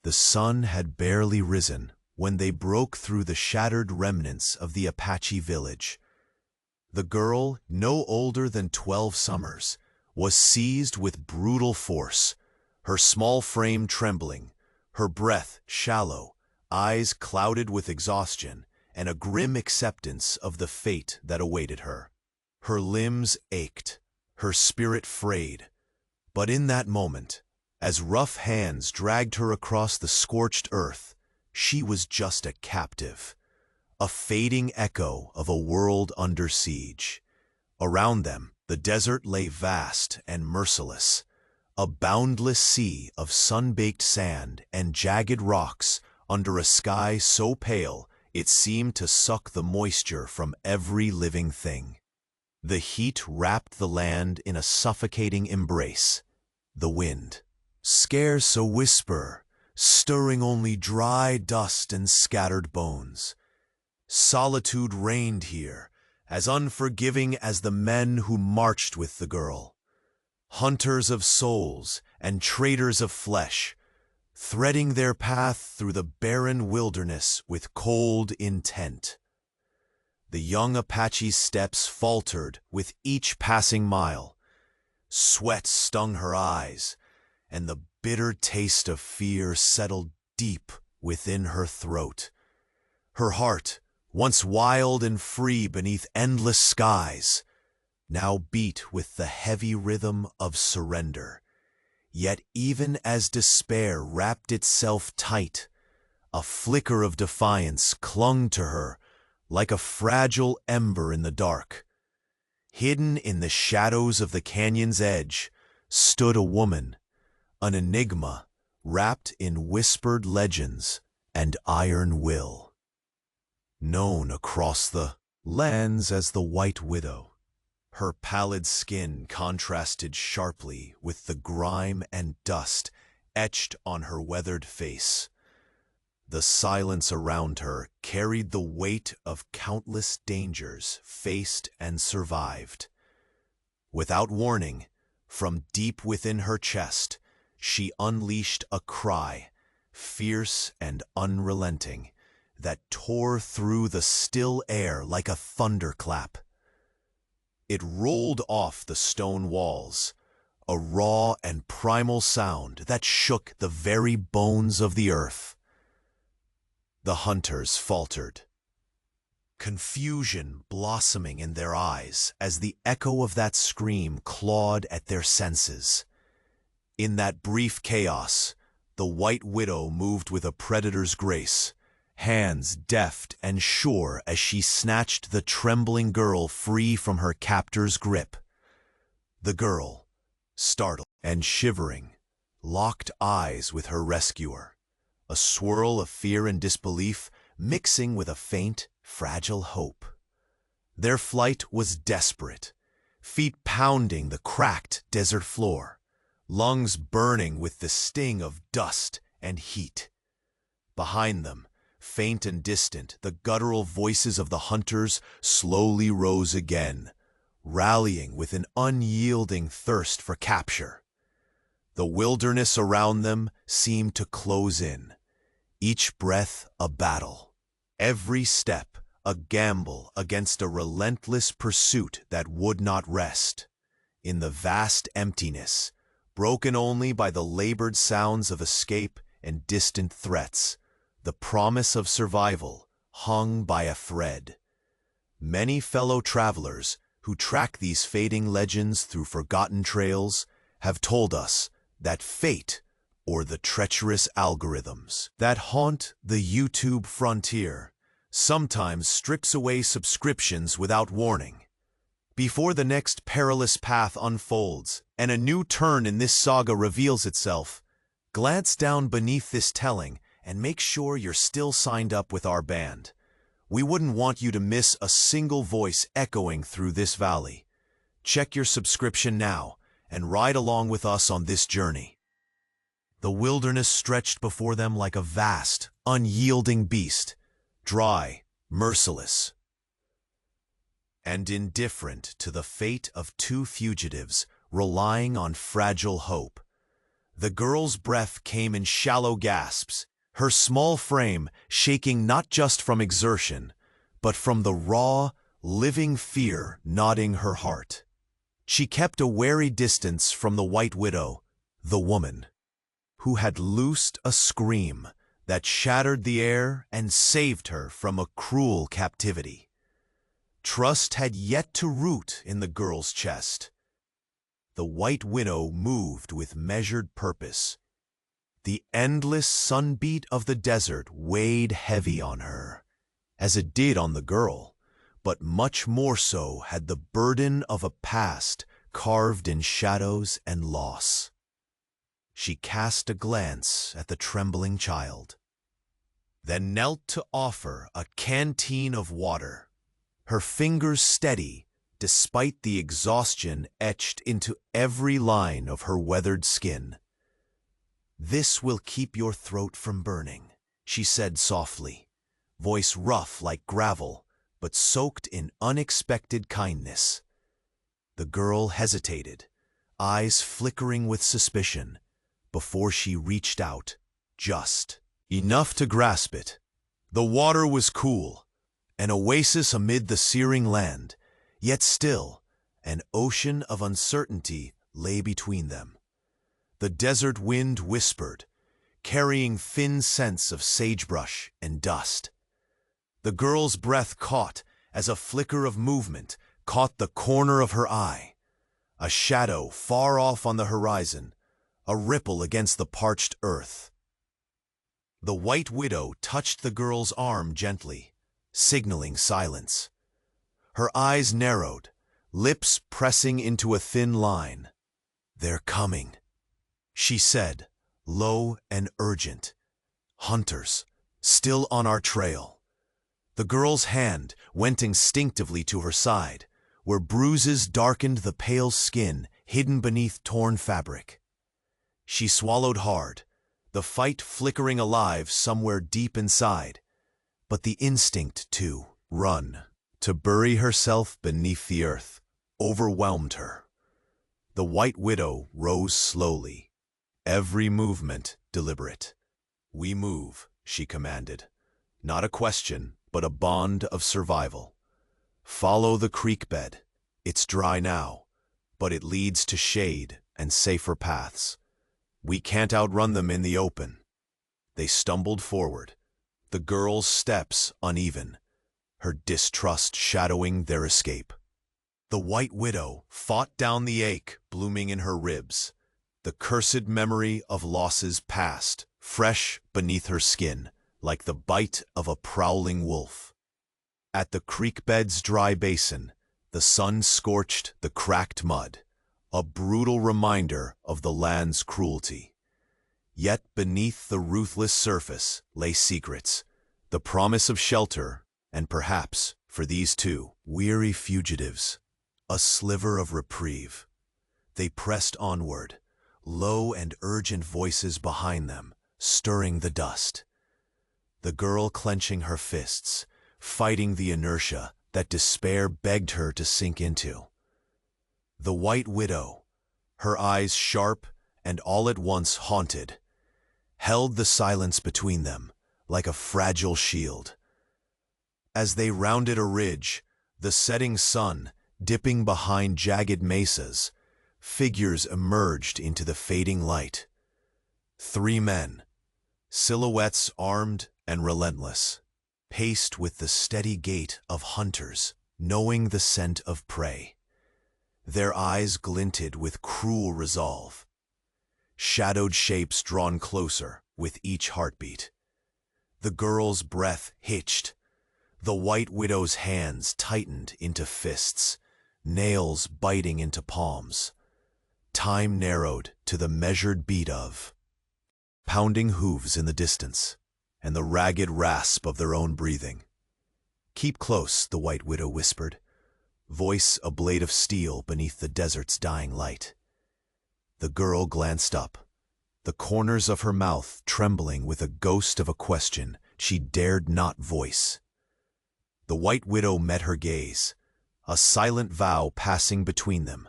The sun had barely risen when they broke through the shattered remnants of the Apache village. The girl, no older than 12 summers, was seized with brutal force, her small frame trembling, her breath shallow, eyes clouded with exhaustion, and a grim acceptance of the fate that awaited her. Her limbs ached, her spirit frayed. But in that moment, as rough hands dragged her across the scorched earth, she was just a captive, a fading echo of a world under siege. Around them, the desert lay vast and merciless, a boundless sea of sun-baked sand and jagged rocks under a sky so pale it seemed to suck the moisture from every living thing. The heat wrapped the land in a suffocating embrace. The wind, scarce a whisper, stirring only dry dust and scattered bones. Solitude reigned here, as unforgiving as the men who marched with the girl. Hunters of souls and traders of flesh, threading their path through the barren wilderness with cold intent. The young Apache's steps faltered with each passing mile. Sweat stung her eyes, and the bitter taste of fear settled deep within her throat. Her heart, once wild and free beneath endless skies, now beat with the heavy rhythm of surrender. Yet even as despair wrapped itself tight, a flicker of defiance clung to her like a fragile ember in the dark. Hidden in the shadows of the canyon's edge stood a woman, an enigma wrapped in whispered legends and iron will. Known across the lands as the White Widow, her pallid skin contrasted sharply with the grime and dust etched on her weathered face. The silence around her carried the weight of countless dangers faced and survived. Without warning, from deep within her chest, she unleashed a cry, fierce and unrelenting, that tore through the still air like a thunderclap. It rolled off the stone walls, a raw and primal sound that shook the very bones of the earth. The hunters faltered, confusion blossoming in their eyes as the echo of that scream clawed at their senses. In that brief chaos, the White Widow moved with a predator's grace, hands deft and sure as she snatched the trembling girl free from her captor's grip. The girl, startled and shivering, locked eyes with her rescuer, a swirl of fear and disbelief mixing with a faint, fragile hope. Their flight was desperate, feet pounding the cracked desert floor, lungs burning with the sting of dust and heat. Behind them, faint and distant, the guttural voices of the hunters slowly rose again, rallying with an unyielding thirst for capture. The wilderness around them seemed to close in, each breath a battle, every step a gamble against a relentless pursuit that would not rest. In the vast emptiness, broken only by the labored sounds of escape and distant threats, the promise of survival hung by a thread. Many fellow travelers who track these fading legends through forgotten trails have told us that fate, or the treacherous algorithms that haunt the YouTube frontier, sometimes strips away subscriptions without warning. Before the next perilous path unfolds and a new turn in this saga reveals itself, glance down beneath this telling and make sure you're still signed up with our band. We wouldn't want you to miss a single voice echoing through this valley. Check your subscription now and ride along with us on this journey. The wilderness stretched before them like a vast, unyielding beast, dry, merciless, and indifferent to the fate of two fugitives relying on fragile hope. The girl's breath came in shallow gasps, her small frame shaking not just from exertion, but from the raw, living fear gnawing her heart. She kept a wary distance from the White Widow, the woman, who had loosed a scream that shattered the air and saved her from a cruel captivity. Trust had yet to root in the girl's chest. The White Widow moved with measured purpose. The endless sunbeat of the desert weighed heavy on her, as it did on the girl, but much more so had the burden of a past carved in shadows and loss. She cast a glance at the trembling child, then knelt to offer a canteen of water, her fingers steady despite the exhaustion etched into every line of her weathered skin. "This will keep your throat from burning," she said softly, voice rough like gravel, but soaked in unexpected kindness. The girl hesitated, eyes flickering with suspicion, before she reached out, just enough to grasp it. The water was cool, an oasis amid the searing land, yet still, an ocean of uncertainty lay between them. The desert wind whispered, carrying thin scents of sagebrush and dust. The girl's breath caught as a flicker of movement caught the corner of her eye. A shadow far off on the horizon, a ripple against the parched earth. The White Widow touched the girl's arm gently, signaling silence. Her eyes narrowed, lips pressing into a thin line. "They're coming," she said, low and urgent. "Hunters, still on our trail." The girl's hand went instinctively to her side, where bruises darkened the pale skin hidden beneath torn fabric. She swallowed hard, the fight flickering alive somewhere deep inside, but the instinct to run, to bury herself beneath the earth, overwhelmed her. The White Widow rose slowly, every movement deliberate. "We move," she commanded. Not a question, but a bond of survival. "Follow the creek bed. It's dry now, but it leads to shade and safer paths. We can't outrun them in the open." They stumbled forward, the girl's steps uneven, her distrust shadowing their escape. The White Widow fought down the ache blooming in her ribs, the cursed memory of losses past, fresh beneath her skin, like the bite of a prowling wolf. At the creek bed's dry basin, the sun scorched the cracked mud, a brutal reminder of the land's cruelty. Yet beneath the ruthless surface lay secrets, the promise of shelter, and perhaps, for these two weary fugitives, a sliver of reprieve. They pressed onward, low and urgent voices behind them, stirring the dust. The girl clenching her fists, fighting the inertia that despair begged her to sink into. The White Widow, her eyes sharp and all at once haunted, held the silence between them like a fragile shield. As they rounded a ridge, the setting sun dipping behind jagged mesas, figures emerged into the fading light. 3 men, silhouettes armed and relentless, paced with the steady gait of hunters knowing the scent of prey. Their eyes glinted with cruel resolve, shadowed shapes drawn closer with each heartbeat. The girl's breath hitched. The White Widow's hands tightened into fists, nails biting into palms. Time narrowed to the measured beat of pounding hooves in the distance, and the ragged rasp of their own breathing. "Keep close," the White Widow whispered, voice a blade of steel beneath the desert's dying light. The girl glanced up, the corners of her mouth trembling with a ghost of a question she dared not voice. The White Widow met her gaze, a silent vow passing between them,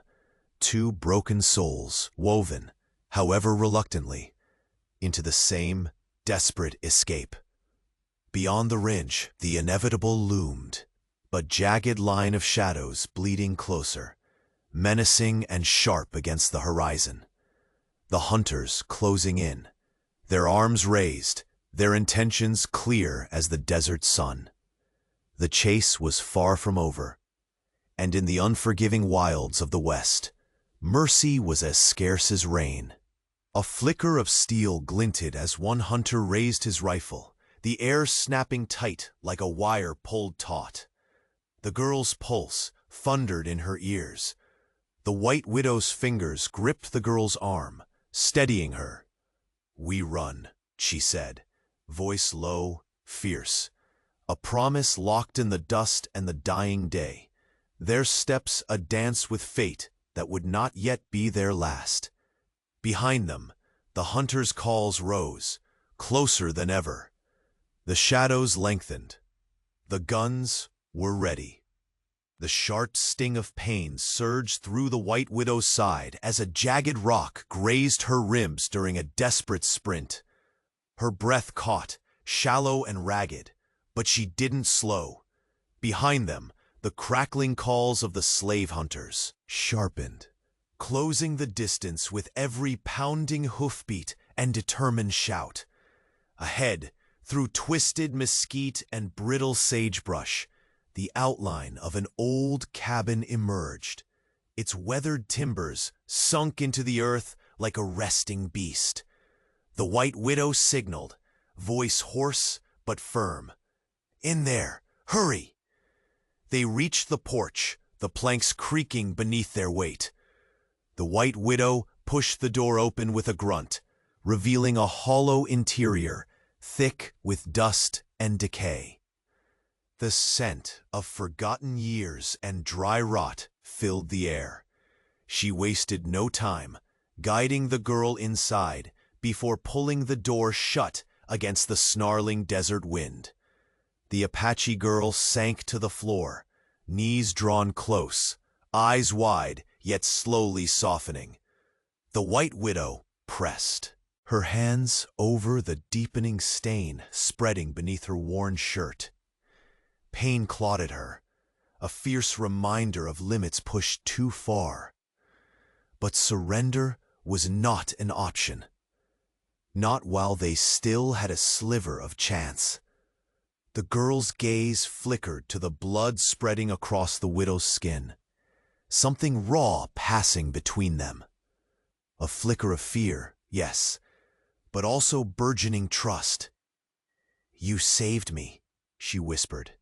2 broken souls woven, however reluctantly, into the same desperate escape. Beyond the ridge, the inevitable loomed, a jagged line of shadows bleeding closer, menacing and sharp against the horizon. The hunters closing in, their arms raised, their intentions clear as the desert sun. The chase was far from over, and in the unforgiving wilds of the west, mercy was as scarce as rain. A flicker of steel glinted as one hunter raised his rifle, the air snapping tight like a wire pulled taut. The girl's pulse thundered in her ears. The White Widow's fingers gripped the girl's arm, steadying her. "We run," she said, voice low, fierce. A promise locked in the dust and the dying day. Their steps a dance with fate that would not yet be their last. Behind them, the hunters' calls rose, closer than ever. The shadows lengthened. The guns were ready. The sharp sting of pain surged through the White Widow's side as a jagged rock grazed her ribs during a desperate sprint. Her breath caught, shallow and ragged, but she didn't slow. Behind them, the crackling calls of the slave hunters sharpened, closing the distance with every pounding hoofbeat and determined shout. Ahead, through twisted mesquite and brittle sagebrush, the outline of an old cabin emerged, its weathered timbers sunk into the earth like a resting beast. The White Widow signaled, voice hoarse but firm. "In there! Hurry!" They reached the porch, the planks creaking beneath their weight. The White Widow pushed the door open with a grunt, revealing a hollow interior, thick with dust and decay. The scent of forgotten years and dry rot filled the air. She wasted no time, guiding the girl inside before pulling the door shut against the snarling desert wind. The Apache girl sank to the floor, knees drawn close, eyes wide yet slowly softening. The White Widow pressed, her hands over the deepening stain spreading beneath her worn shirt. Pain clawed at her, a fierce reminder of limits pushed too far. But surrender was not an option. Not while they still had a sliver of chance. The girl's gaze flickered to the blood spreading across the widow's skin, something raw passing between them. A flicker of fear, yes, but also burgeoning trust. "You saved me," she whispered,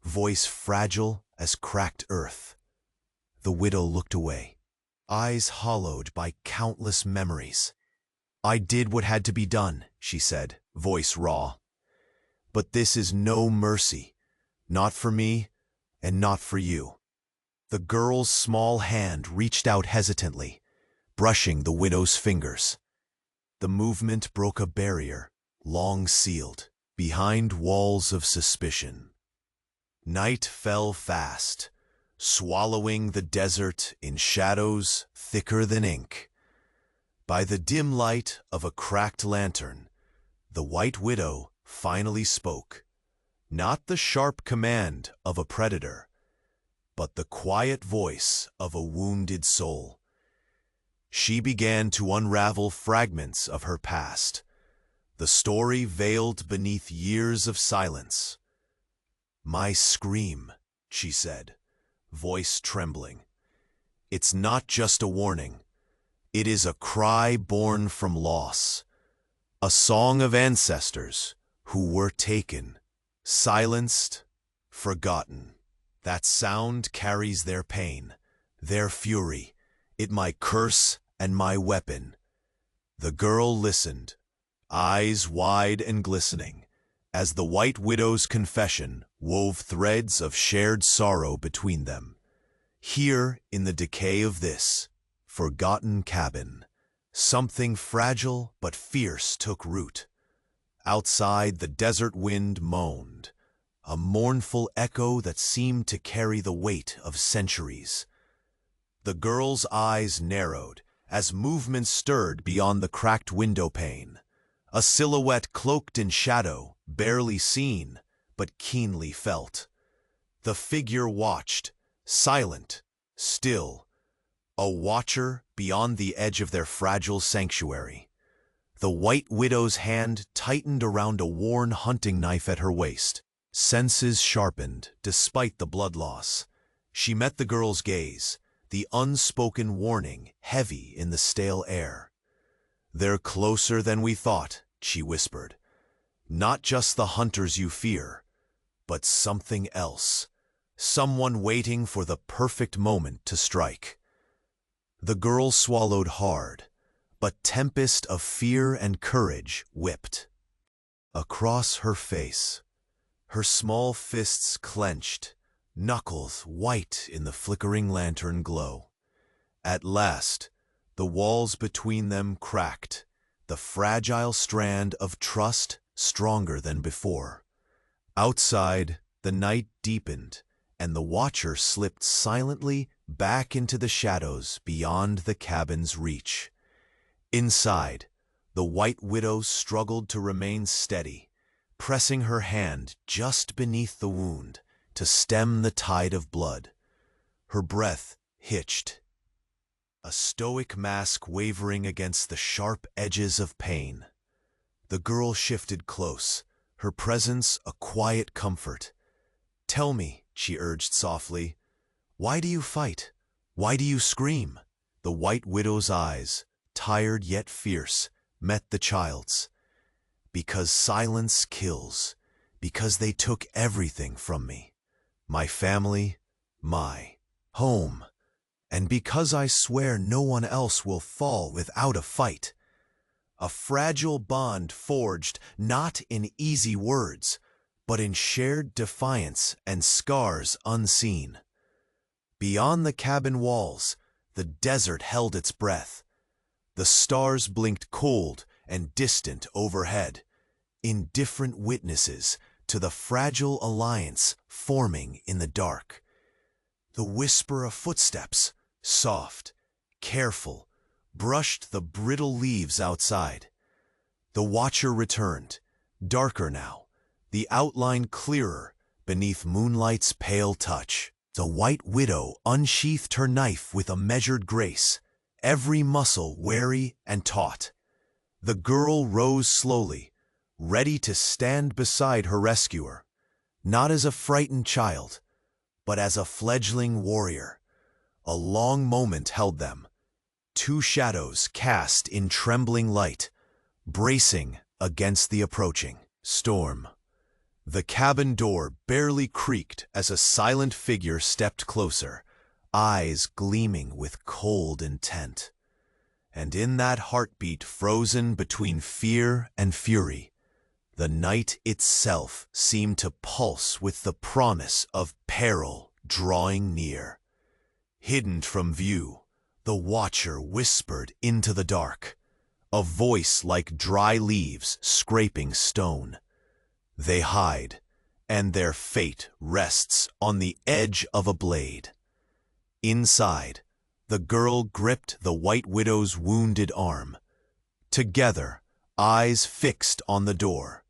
voice fragile as cracked earth. The widow looked away, eyes hollowed by countless memories. "I did what had to be done," she said, voice raw. "But this is no mercy, not for me and not for you." The girl's small hand reached out hesitantly, brushing the widow's fingers. The movement broke a barrier, long sealed, behind walls of suspicion. Night fell fast, swallowing the desert in shadows thicker than ink. By the dim light of a cracked lantern, the White Widow finally spoke, not the sharp command of a predator, but the quiet voice of a wounded soul. She began to unravel fragments of her past, the story veiled beneath years of silence. "My scream," she said, voice trembling. "It's not just a warning. It is a cry born from loss, a song of ancestors who were taken, silenced, forgotten. That sound carries their pain, their fury, it my curse and my weapon." The girl listened, eyes wide and glistening, as the White Widow's confession wove threads of shared sorrow between them. Here, in the decay of this forgotten cabin, something fragile but fierce took root. Outside, the desert wind moaned, a mournful echo that seemed to carry the weight of centuries. The girl's eyes narrowed as movement stirred beyond the cracked window pane. A silhouette cloaked in shadow, barely seen, but keenly felt. The figure watched, silent, still, a watcher beyond the edge of their fragile sanctuary. The White Widow's hand tightened around a worn hunting knife at her waist. Senses sharpened, despite the blood loss. She met the girl's gaze, the unspoken warning heavy in the stale air. "They're closer than we thought," she whispered. "Not just the hunters you fear, but something else. Someone waiting for the perfect moment to strike." The girl swallowed hard, but tempest of fear and courage whipped across her face. Her small fists clenched, knuckles white in the flickering lantern glow. At last, the walls between them cracked, the fragile strand of trust stronger than before. Outside, the night deepened, and the watcher slipped silently back into the shadows beyond the cabin's reach. Inside, the White Widow struggled to remain steady, pressing her hand just beneath the wound to stem the tide of blood. Her breath hitched, a stoic mask wavering against the sharp edges of pain. The girl shifted close, her presence a quiet comfort. "Tell me," she urged softly, "why do you fight? Why do you scream?" The White Widow's eyes, tired yet fierce, met the child's. "Because silence kills, because they took everything from me. My family, my home, and because I swear no one else will fall without a fight. A fragile bond forged not in easy words, but in shared defiance and scars unseen." Beyond the cabin walls, the desert held its breath. The stars blinked cold and distant overhead, indifferent witnesses to the fragile alliance forming in the dark. The whisper of footsteps, soft, careful, brushed the brittle leaves outside. The watcher returned, darker now, the outline clearer beneath moonlight's pale touch. The White Widow unsheathed her knife with a measured grace, every muscle wary and taut. The girl rose slowly, ready to stand beside her rescuer, not as a frightened child, but as a fledgling warrior. A long moment held them, two shadows cast in trembling light, bracing against the approaching storm. The cabin door barely creaked as a silent figure stepped closer, eyes gleaming with cold intent. And in that heartbeat frozen between fear and fury, the night itself seemed to pulse with the promise of peril drawing near. Hidden from view, the watcher whispered into the dark, a voice like dry leaves scraping stone. They hide, and their fate rests on the edge of a blade. Inside, the girl gripped the White Widow's wounded arm. Together, eyes fixed on the door.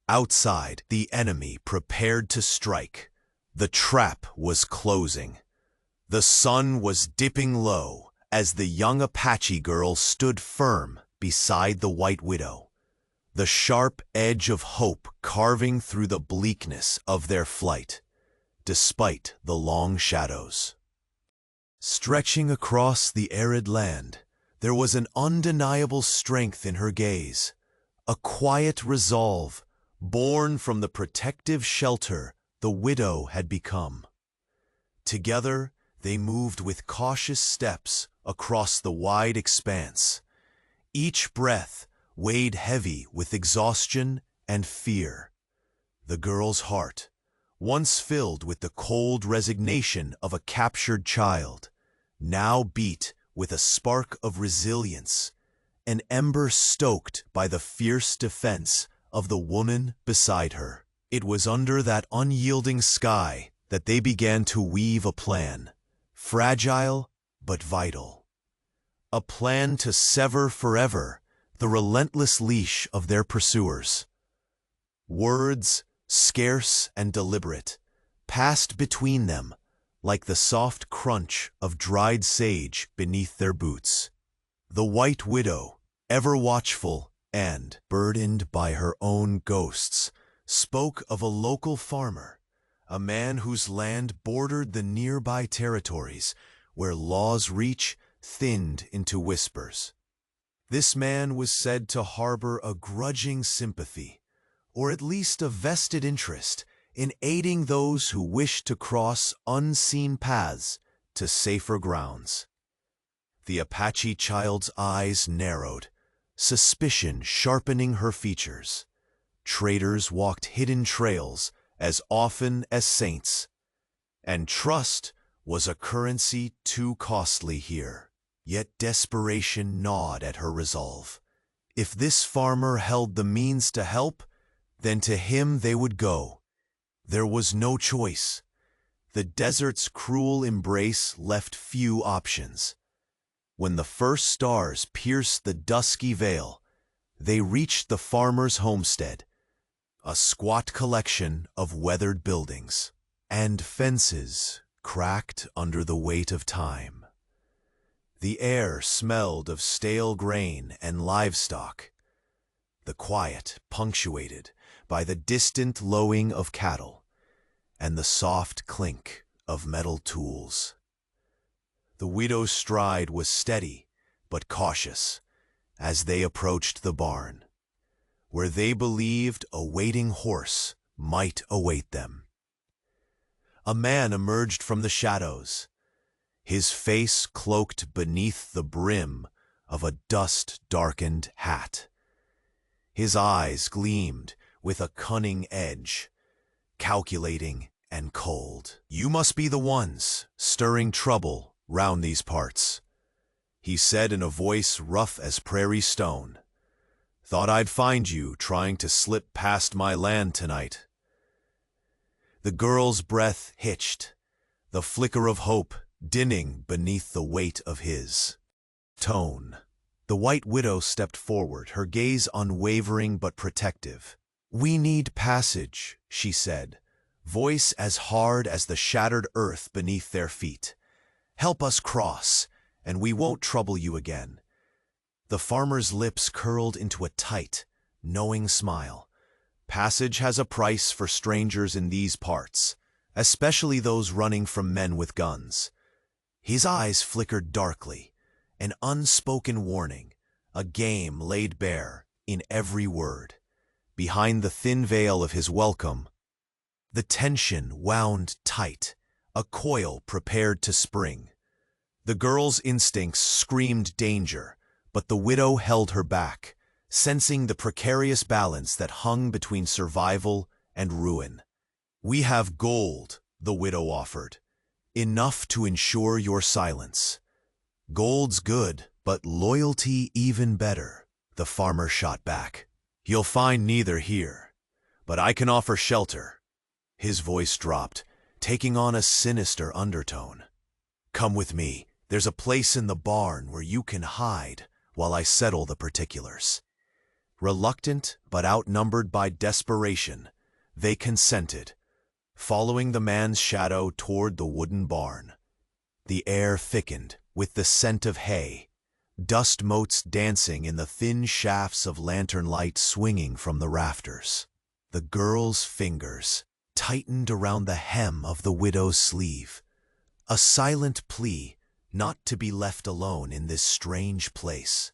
Outside, the enemy prepared to strike. The trap was closing. The sun was dipping low as the young Apache girl stood firm beside the White Widow, the sharp edge of hope carving through the bleakness of their flight, despite the long shadows. Stretching across the arid land, there was an undeniable strength in her gaze, a quiet resolve born from the protective shelter the widow had become. Together, they moved with cautious steps across the wide expanse, each breath weighed heavy with exhaustion and fear. The girl's heart, once filled with the cold resignation of a captured child, now beat with a spark of resilience, an ember stoked by the fierce defense of the woman beside her. It was under that unyielding sky that they began to weave a plan, fragile but vital. a plan to sever forever the relentless leash of their pursuers. Words, scarce and deliberate, passed between them like the soft crunch of dried sage beneath their boots. The White Widow, ever watchful and burdened by her own ghosts, spoke of a local farmer, a man whose land bordered the nearby territories where law's reach thinned into whispers. This man was said to harbor a grudging sympathy, or at least a vested interest, in aiding those who wished to cross unseen paths to safer grounds. The Apache child's eyes narrowed, suspicion sharpening her features. Traitors walked hidden trails as often as saints, and trust was a currency too costly here. Yet desperation gnawed at her resolve. If this farmer held the means to help, then to him they would go. There was no choice. The desert's cruel embrace left few options. When the first stars pierced the dusky veil, they reached the farmer's homestead, a squat collection of weathered buildings and fences cracked under the weight of time. The air smelled of stale grain and livestock, the quiet punctuated by the distant lowing of cattle and the soft clink of metal tools. The widow's stride was steady but cautious as they approached the barn, where they believed a waiting horse might await them. A man emerged from the shadows, his face cloaked beneath the brim of a dust-darkened hat. His eyes gleamed with a cunning edge, calculating and cold. "You must be the ones stirring trouble round these parts," he said in a voice rough as prairie stone. "Thought I'd find you trying to slip past my land tonight." The girl's breath hitched, the flicker of hope dinning beneath the weight of his tone. The White Widow stepped forward, her gaze unwavering but protective. "We need passage," she said, voice as hard as the shattered earth beneath their feet. "Help us cross, and we won't trouble you again." The farmer's lips curled into a tight, knowing smile. Passage has a price for strangers in these parts, especially those running from men with guns. His eyes flickered darkly, an unspoken warning, a game laid bare in every word. Behind the thin veil of his welcome, the tension wound tight, a coil prepared to spring. The girl's instincts screamed danger, but the widow held her back, sensing the precarious balance that hung between survival and ruin. "We have gold," the widow offered, "enough to ensure your silence." "Gold's good, but loyalty even better," the farmer shot back. "You'll find neither here, but I can offer shelter." His voice dropped, taking on a sinister undertone. "Come with me. There's a place in the barn where you can hide while I settle the particulars." Reluctant but outnumbered by desperation, they consented, following the man's shadow toward the wooden barn. The air thickened with the scent of hay, dust motes dancing in the thin shafts of lantern light swinging from the rafters. The girl's fingers tightened around the hem of the widow's sleeve, a silent plea not to be left alone in this strange place.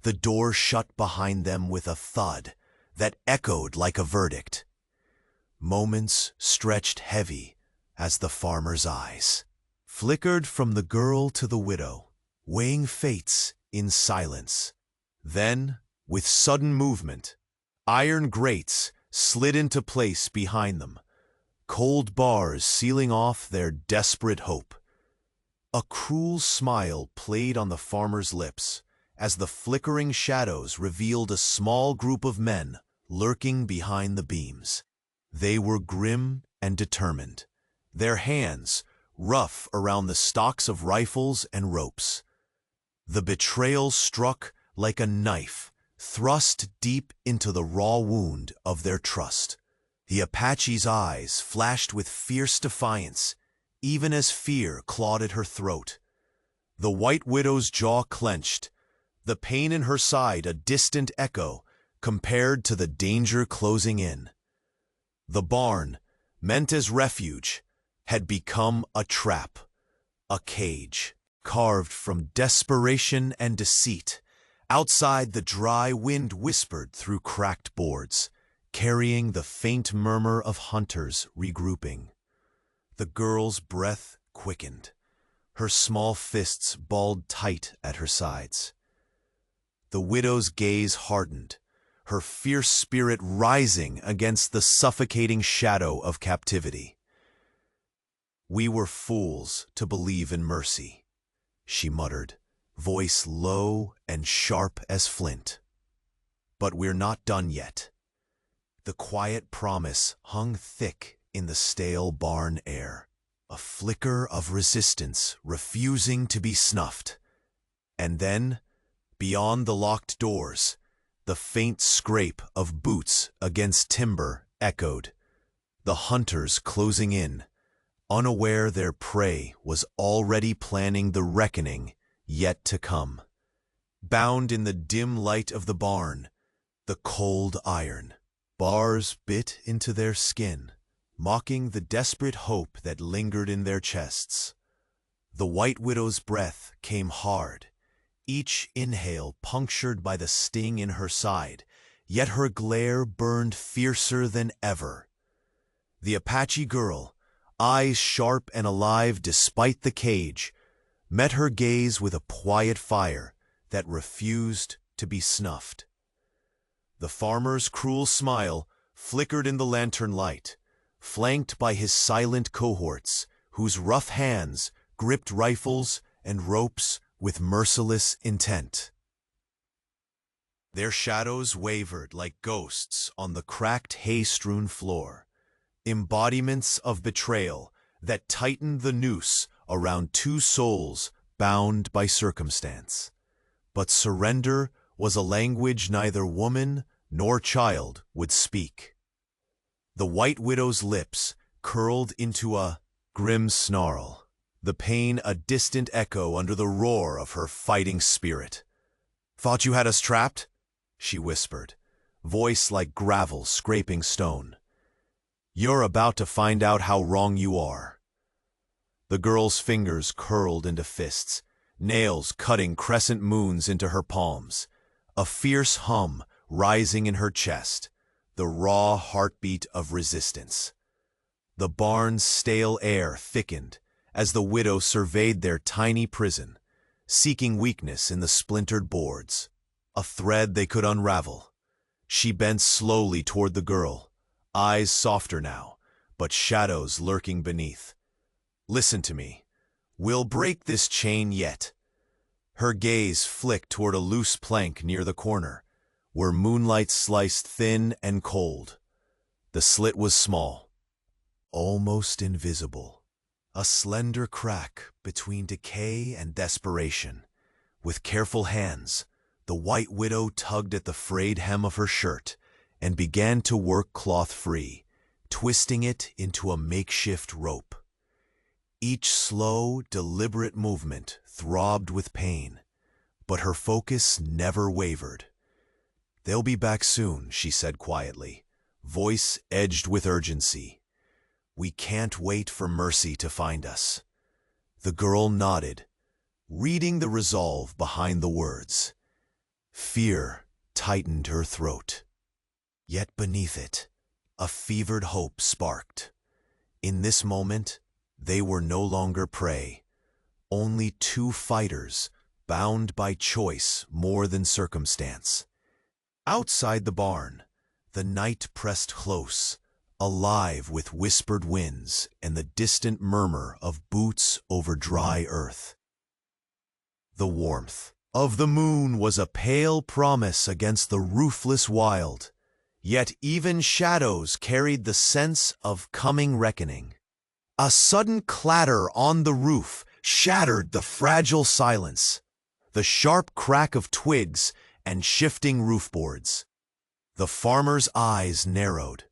The door shut behind them with a thud that echoed like a verdict. Moments stretched heavy as the farmer's eyes flickered from the girl to the widow, weighing fates in silence. Then, with sudden movement, iron grates slid into place behind them, cold bars sealing off their desperate hope. A cruel smile played on the farmer's lips as the flickering shadows revealed a small group of men lurking behind the beams. They were grim and determined, their hands rough around the stocks of rifles and ropes. The betrayal struck like a knife, thrust deep into the raw wound of their trust. The Apache's eyes flashed with fierce defiance, even as fear clawed at her throat. The White Widow's jaw clenched, the pain in her side a distant echo compared to the danger closing in. The barn, meant as refuge, had become a trap, a cage, carved from desperation and deceit. Outside, the dry wind whispered through cracked boards, carrying the faint murmur of hunters regrouping. The girl's breath quickened, her small fists balled tight at her sides. The widow's gaze hardened, her fierce spirit rising against the suffocating shadow of captivity. "We were fools to believe in mercy," she muttered, voice low and sharp as flint. "But we're not done yet." The quiet promise hung thick in the stale barn air, a flicker of resistance refusing to be snuffed. And then, beyond the locked doors, the faint scrape of boots against timber echoed, the hunters closing in, unaware their prey was already planning the reckoning yet to come. Bound in the dim light of the barn, the cold iron bars bit into their skin, mocking the desperate hope that lingered in their chests. The White Widow's breath came hard, each inhale punctured by the sting in her side, yet her glare burned fiercer than ever. The Apache girl, eyes sharp and alive despite the cage, met her gaze with a quiet fire that refused to be snuffed. The farmer's cruel smile flickered in the lantern light, flanked by his silent cohorts, whose rough hands gripped rifles and ropes with merciless intent. Their shadows wavered like ghosts on the cracked hay-strewn floor, embodiments of betrayal that tightened the noose around two souls bound by circumstance. But surrender was a language neither woman nor child would speak. The White Widow's lips curled into a grim snarl, the pain a distant echo under the roar of her fighting spirit. "Thought you had us trapped?" she whispered, voice like gravel scraping stone. "You're about to find out how wrong you are." The girl's fingers curled into fists, nails cutting crescent moons into her palms, a fierce hum rising in her chest, the raw heartbeat of resistance. The barn's stale air thickened as the widow surveyed their tiny prison, seeking weakness in the splintered boards, a thread they could unravel. She bent slowly toward the girl, eyes softer now, but shadows lurking beneath. "Listen to me. We'll break this chain yet." Her gaze flicked toward a loose plank near the corner, where moonlight sliced thin and cold. The slit was small, almost invisible, a slender crack between decay and desperation. With careful hands, the White Widow tugged at the frayed hem of her shirt and began to work cloth free, twisting it into a makeshift rope. Each slow, deliberate movement throbbed with pain, but her focus never wavered. "They'll be back soon," she said quietly, voice edged with urgency. "We can't wait for mercy to find us." The girl nodded, reading the resolve behind the words. Fear tightened her throat. Yet beneath it, a fevered hope sparked. In this moment, they were no longer prey, only two fighters bound by choice more than circumstance. Outside the barn, the night pressed close, alive with whispered winds and the distant murmur of boots over dry earth. The warmth of the moon was a pale promise against the ruthless wild, yet even shadows carried the sense of coming reckoning. A sudden clatter on the roof shattered the fragile silence. the sharp crack of twigs and shifting roof boards. The farmer's eyes narrowed.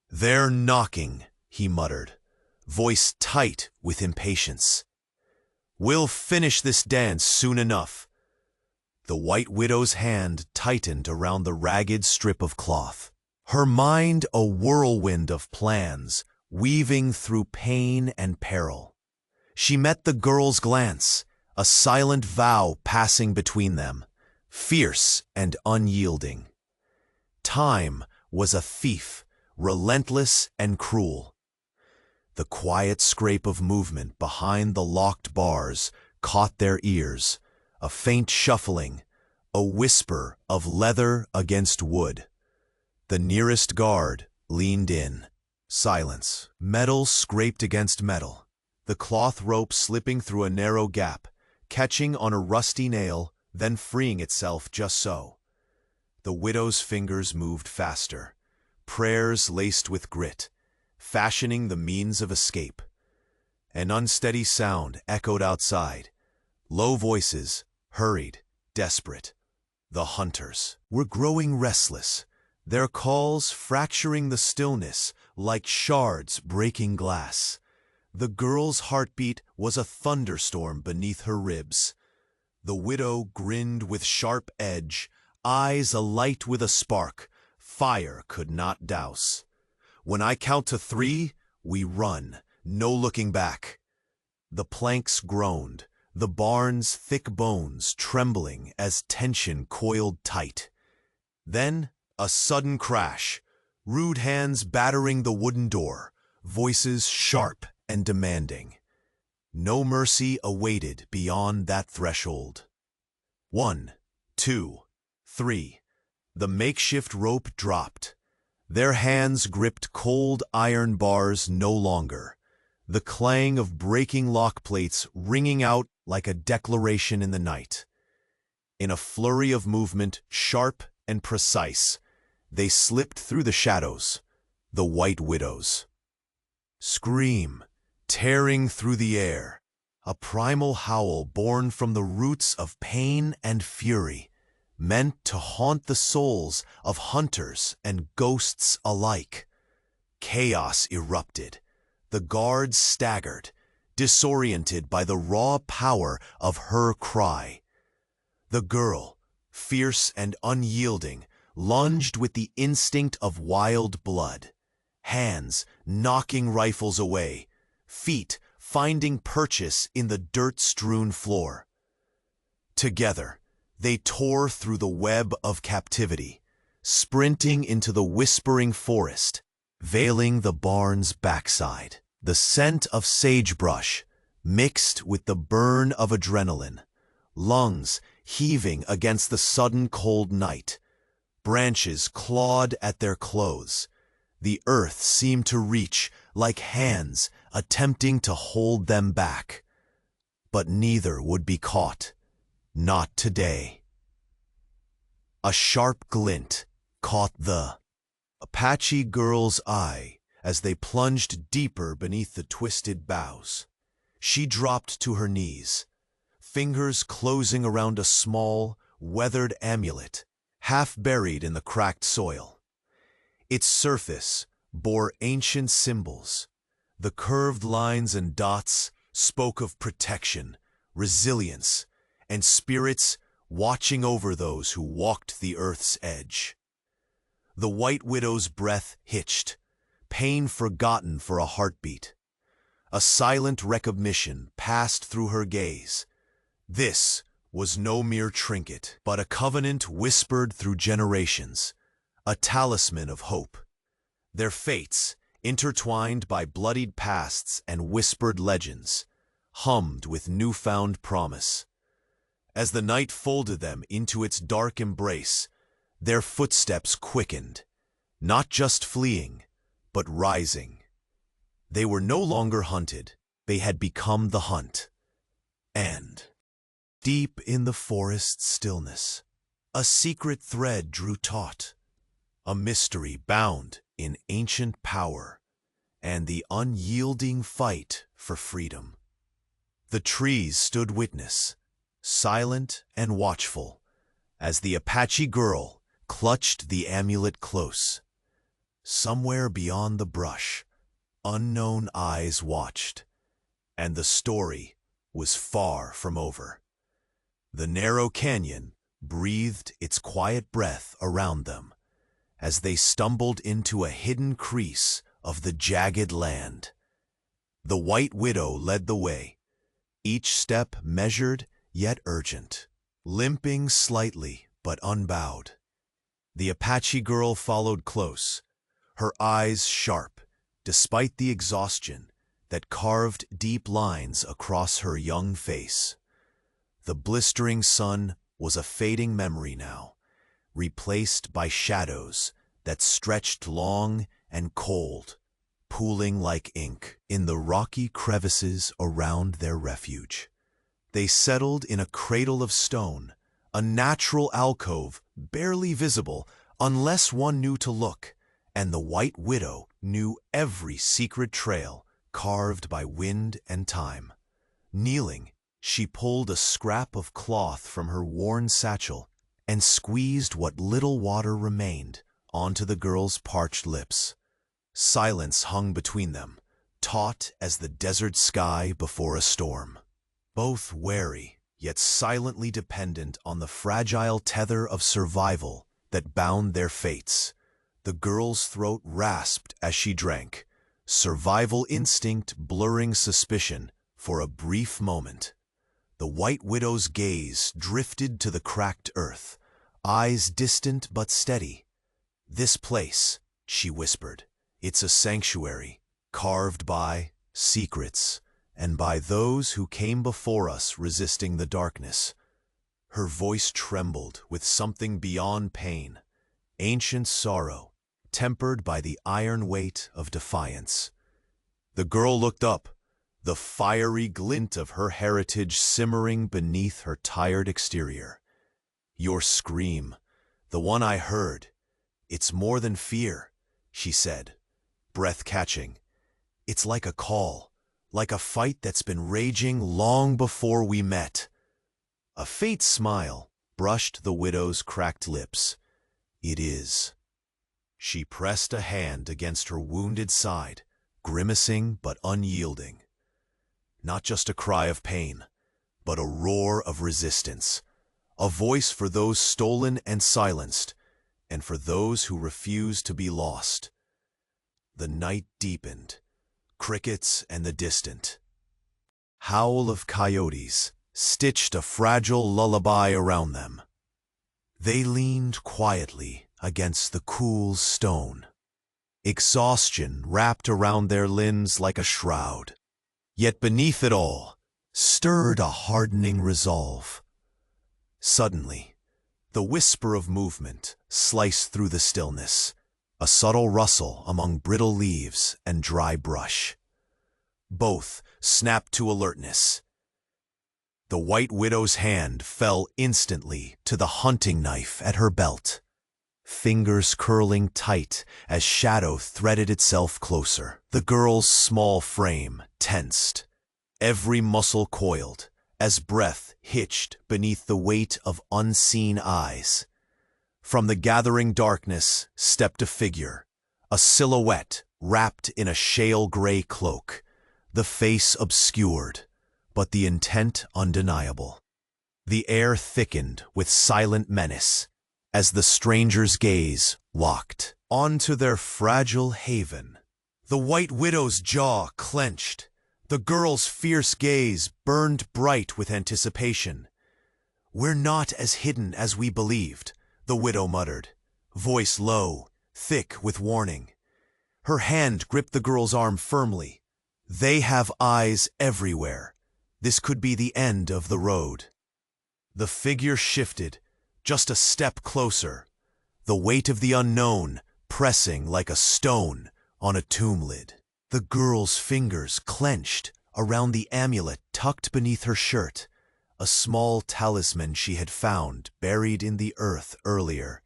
"They're knocking," he muttered, voice tight with impatience. "We'll finish this dance soon enough." The White Widow's hand tightened around the ragged strip of cloth, her mind a whirlwind of plans, weaving through pain and peril. She met the girl's glance, a silent vow passing between them, fierce and unyielding. Time was a thief, relentless and cruel. The quiet scrape of movement behind the locked bars caught their ears, a faint shuffling, a whisper of leather against wood. The nearest guard leaned in. Silence. Metal scraped against metal, the cloth rope slipping through a narrow gap, catching on a rusty nail, then freeing itself just so. The widow's fingers moved faster, prayers laced with grit, fashioning the means of escape. An unsteady sound echoed outside, low voices, hurried, desperate. The hunters were growing restless, their calls fracturing the stillness like shards breaking glass. The girl's heartbeat was a thunderstorm beneath her ribs. The widow grinned with sharp edge, eyes alight with a spark fire could not douse. "When I count to 3, we run, no looking back." The planks groaned, the barn's thick bones trembling as tension coiled tight. Then a sudden crash, rude hands battering the wooden door, voices sharp and demanding. No mercy awaited beyond that threshold. 1, 2, 3. The makeshift rope dropped. Their hands gripped cold iron bars no longer, the clang of breaking lock plates ringing out like a declaration in the night. In a flurry of movement, sharp and precise, they slipped through the shadows, the White Widows. Scream, tearing through the air, a primal howl born from the roots of pain and fury, meant to haunt the souls of hunters and ghosts alike. Chaos erupted. The guards staggered, disoriented by the raw power of her cry. The girl, fierce and unyielding, lunged with the instinct of wild blood, hands knocking rifles away, feet finding purchase in the dirt-strewn floor. Together, they tore through the web of captivity, sprinting into the whispering forest, veiling the barn's backside. The scent of sagebrush mixed with the burn of adrenaline, lungs heaving against the sudden cold night. Branches clawed at their clothes. The earth seemed to reach like hands attempting to hold them back. But neither would be caught. Not today. A sharp glint caught the Apache girl's eye as they plunged deeper beneath the twisted boughs. She dropped to her knees, fingers closing around a small, weathered amulet, half buried in the cracked soil. Its surface bore ancient symbols. The curved lines and dots spoke of protection, resilience, and spirits watching over those who walked the earth's edge. The White Widow's breath hitched, pain forgotten for a heartbeat. A silent recognition passed through her gaze. This was no mere trinket, but a covenant whispered through generations, a talisman of hope. Their fates, intertwined by bloodied pasts and whispered legends, hummed with newfound promise. As the night folded them into its dark embrace, their footsteps quickened, not just fleeing, but rising. They were no longer hunted, they had become the hunt. And, deep in the forest's stillness, a secret thread drew taut, a mystery bound in ancient power and the unyielding fight for freedom. The trees stood witness, silent and watchful, as the Apache girl clutched the amulet close. Somewhere beyond the brush, unknown eyes watched, and the story was far from over. The narrow canyon breathed its quiet breath around them as they stumbled into a hidden crease of the jagged land. The White Widow led the way, each step measured yet urgent, limping slightly but unbowed. The Apache girl followed close, her eyes sharp, despite the exhaustion that carved deep lines across her young face. The blistering sun was a fading memory now, replaced by shadows that stretched long and cold, pooling like ink in the rocky crevices around their refuge. They settled in a cradle of stone, a natural alcove barely visible unless one knew to look, and the White Widow knew every secret trail carved by wind and time. Kneeling, she pulled a scrap of cloth from her worn satchel and squeezed what little water remained onto the girl's parched lips. Silence hung between them, taut as the desert sky before a storm. Both wary, yet silently dependent on the fragile tether of survival that bound their fates. The girl's throat rasped as she drank, survival instinct blurring suspicion for a brief moment. The White Widow's gaze drifted to the cracked earth, eyes distant but steady. "This place," she whispered, "it's a sanctuary, carved by secrets, and by those who came before us resisting the darkness." Her voice trembled with something beyond pain, ancient sorrow, tempered by the iron weight of defiance. The girl looked up, the fiery glint of her heritage simmering beneath her tired exterior. "Your scream, the one I heard, it's more than fear," she said, breath catching. "It's like a call, like a fight that's been raging long before we met." A faint smile brushed the widow's cracked lips. "It is." She pressed a hand against her wounded side, grimacing but unyielding. Not just a cry of pain, but a roar of resistance, a voice for those stolen and silenced, and for those who refuse to be lost. The night deepened, crickets and the distant howl of coyotes stitched a fragile lullaby around them. They leaned quietly against the cool stone, exhaustion wrapped around their limbs like a shroud. Yet beneath it all stirred a hardening resolve. Suddenly, the whisper of movement sliced through the stillness, a subtle rustle among brittle leaves and dry brush. Both snapped to alertness. The White Widow's hand fell instantly to the hunting knife at her belt, fingers curling tight as shadow threaded itself closer. The girl's small frame tensed, every muscle coiled, as breath hitched beneath the weight of unseen eyes. From the gathering darkness stepped a figure, a silhouette wrapped in a shale-gray cloak, the face obscured, but the intent undeniable. The air thickened with silent menace as the stranger's gaze locked onto their fragile haven. The White Widow's jaw clenched. The girl's fierce gaze burned bright with anticipation. "We're not as hidden as we believed," the widow muttered, voice low, thick with warning. Her hand gripped the girl's arm firmly. "They have eyes everywhere. This could be the end of the road." The figure shifted, just a step closer, the weight of the unknown pressing like a stone on a tomb lid. The girl's fingers clenched around the amulet tucked beneath her shirt, a small talisman she had found buried in the earth earlier,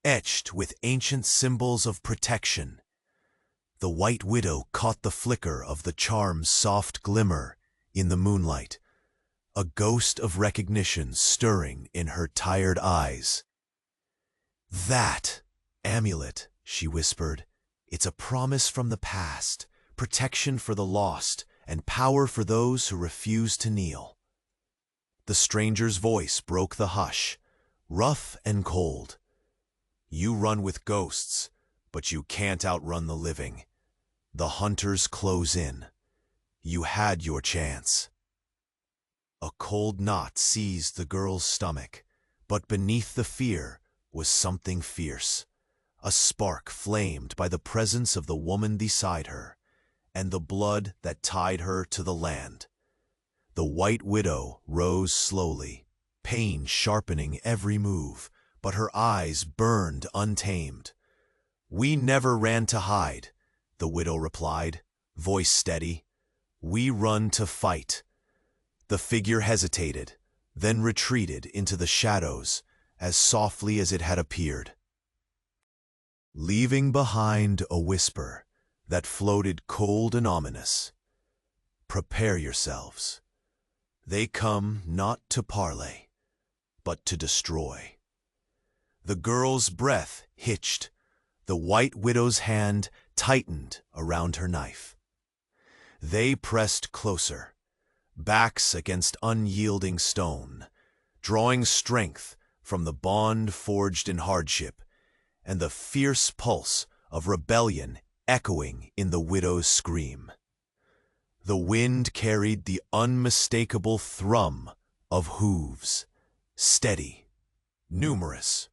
etched with ancient symbols of protection. The White Widow caught the flicker of the charm's soft glimmer in the moonlight. a ghost of recognition stirring in her tired eyes. "That amulet," she whispered. "It's a promise from the past, protection for the lost, and power for those who refuse to kneel." The stranger's voice broke the hush, rough and cold. "You run with ghosts, but you can't outrun the living. The hunters close in. You had your chance." A cold knot seized the girl's stomach, but beneath the fear was something fierce. A spark flamed by the presence of the woman beside her, and the blood that tied her to the land. The White Widow rose slowly, pain sharpening every move, but her eyes burned untamed. "We never ran to hide," the widow replied, voice steady. "We run to fight." The figure hesitated, then retreated into the shadows as softly as it had appeared, leaving behind a whisper that floated cold and ominous. "Prepare yourselves. They come not to parley, but to destroy." The girl's breath hitched. The White Widow's hand tightened around her knife. They pressed closer, backs against unyielding stone, drawing strength from the bond forged in hardship, and the fierce pulse of rebellion echoing in the widow's scream. The wind carried the unmistakable thrum of hooves, steady, numerous,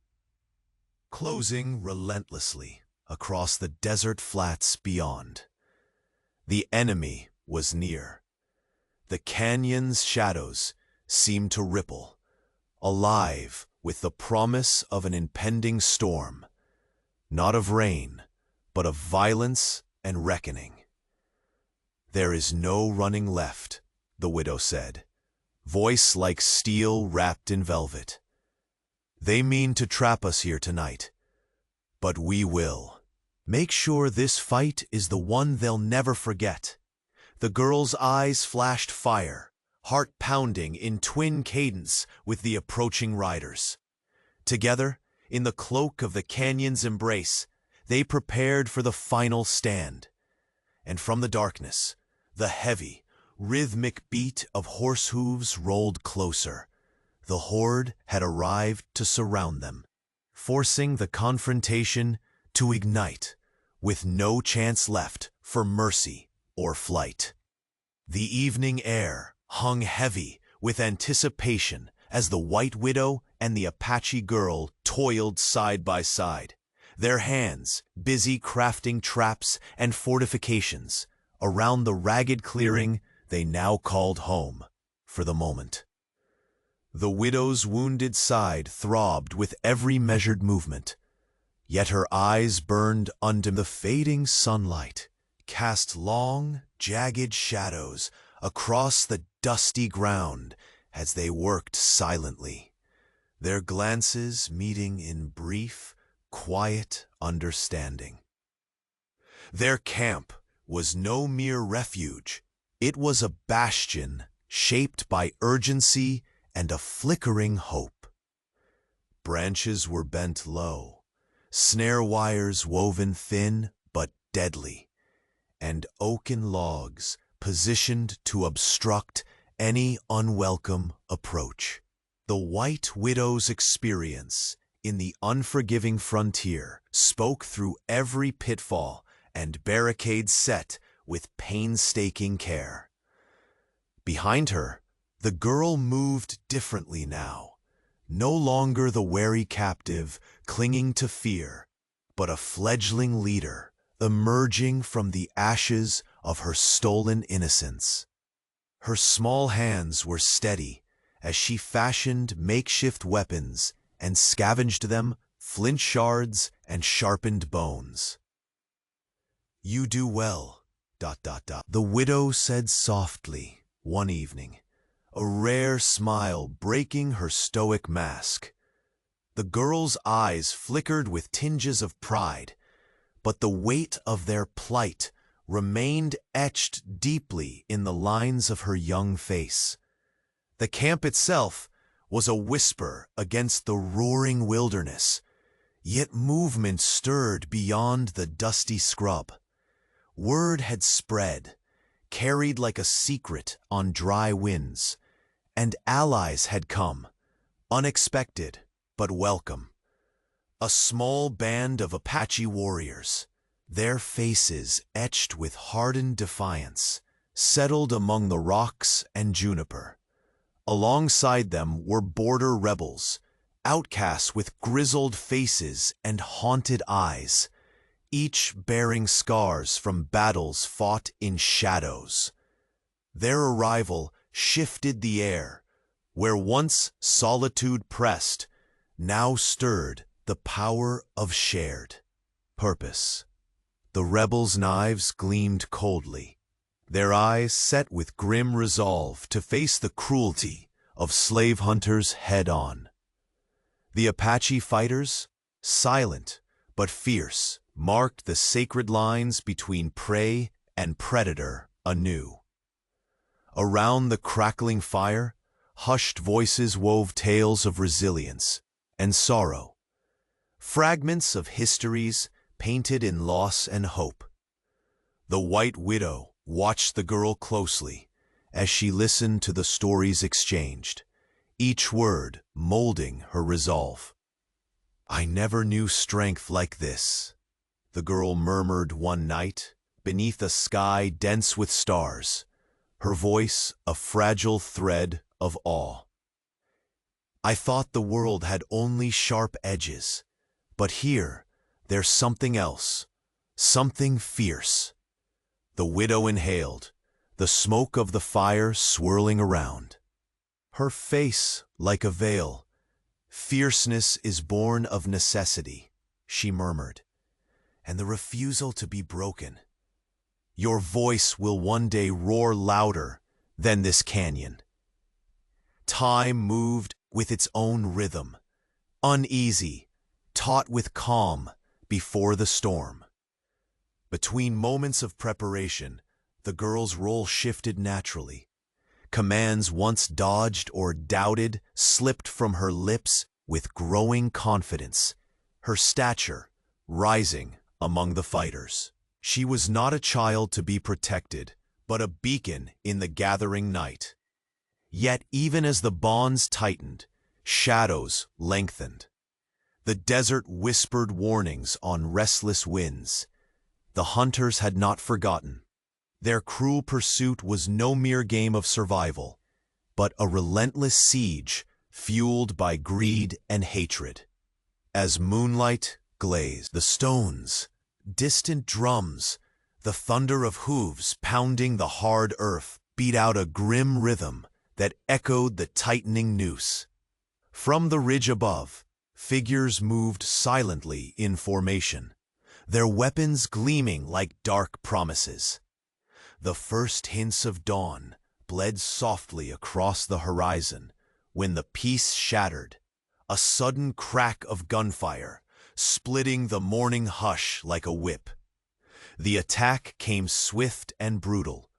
closing relentlessly across the desert flats beyond. The enemy was near. The canyon's shadows seemed to ripple, alive with the promise of an impending storm, not of rain, but of violence and reckoning. "There is no running left," the widow said, voice like steel wrapped in velvet. "They mean to trap us here tonight, but we will. Make sure this fight is the one they'll never forget." The girl's eyes flashed fire, heart pounding in twin cadence with the approaching riders. Together, in the cloak of the canyon's embrace, they prepared for the final stand. And from the darkness, the heavy, rhythmic beat of horse hooves rolled closer. The horde had arrived to surround them, forcing the confrontation to ignite, with no chance left for mercy or flight. The evening air hung heavy with anticipation as the White Widow and the Apache girl toiled side by side, their hands busy crafting traps and fortifications around the ragged clearing they now called home for the moment. The widow's wounded side throbbed with every measured movement, yet her eyes burned under the fading sunlight, cast long, jagged shadows across the dusty ground as they worked silently, their glances meeting in brief, quiet understanding. Their camp was no mere refuge. It was a bastion shaped by urgency and a flickering hope. Branches were bent low, snare wires woven thin but deadly, and oaken logs positioned to obstruct any unwelcome approach. The White Widow's experience in the unforgiving frontier spoke through every pitfall and barricade set with painstaking care. Behind her, the girl moved differently now, no longer the wary captive clinging to fear, but a fledgling leader emerging from the ashes of her stolen innocence. Her small hands were steady as she fashioned makeshift weapons and scavenged them, flint shards and sharpened bones. "You do well, ... the widow said softly one evening, a rare smile breaking her stoic mask. The girl's eyes flickered with tinges of pride, but the weight of their plight remained etched deeply in the lines of her young face. The camp itself was a whisper against the roaring wilderness, yet movement stirred beyond the dusty scrub. Word had spread, carried like a secret on dry winds, and allies had come, unexpected but welcome. A small band of Apache warriors, their faces etched with hardened defiance, settled among the rocks and juniper. Alongside them were border rebels, outcasts with grizzled faces and haunted eyes, each bearing scars from battles fought in shadows. Their arrival shifted the air. Where once solitude pressed, now stirred the power of shared purpose. The rebels' knives gleamed coldly, their eyes set with grim resolve to face the cruelty of slave hunters head-on. The Apache fighters, silent but fierce, marked the sacred lines between prey and predator anew. Around the crackling fire, hushed voices wove tales of resilience and sorrow, fragments of histories painted in loss and hope. The White Widow watched the girl closely as she listened to the stories exchanged, each word molding her resolve. "I never knew strength like this," the girl murmured one night, beneath a sky dense with stars, her voice a fragile thread of awe. "I thought the world had only sharp edges, but here there's something else, something fierce." The widow inhaled, the smoke of the fire swirling around. Her face like a veil. "Fierceness is born of necessity," she murmured, "and the refusal to be broken. Your voice will one day roar louder than this canyon." Time moved with its own rhythm, uneasy, taut with calm before the storm. Between moments of preparation, the girl's role shifted naturally. Commands once dodged or doubted slipped from her lips with growing confidence, her stature rising among the fighters. She was not a child to be protected, but a beacon in the gathering night. Yet even as the bonds tightened, shadows lengthened. The desert whispered warnings on restless winds. The hunters had not forgotten. Their cruel pursuit was no mere game of survival, but a relentless siege fueled by greed and hatred. As moonlight glazed the stones, distant drums, the thunder of hooves pounding the hard earth beat out a grim rhythm that echoed the tightening noose. From the ridge above, figures moved silently in formation, their weapons gleaming like dark promises. The first hints of dawn bled softly across the horizon when the peace shattered, a sudden crack of gunfire, splitting the morning hush like a whip. The attack came swift and brutal,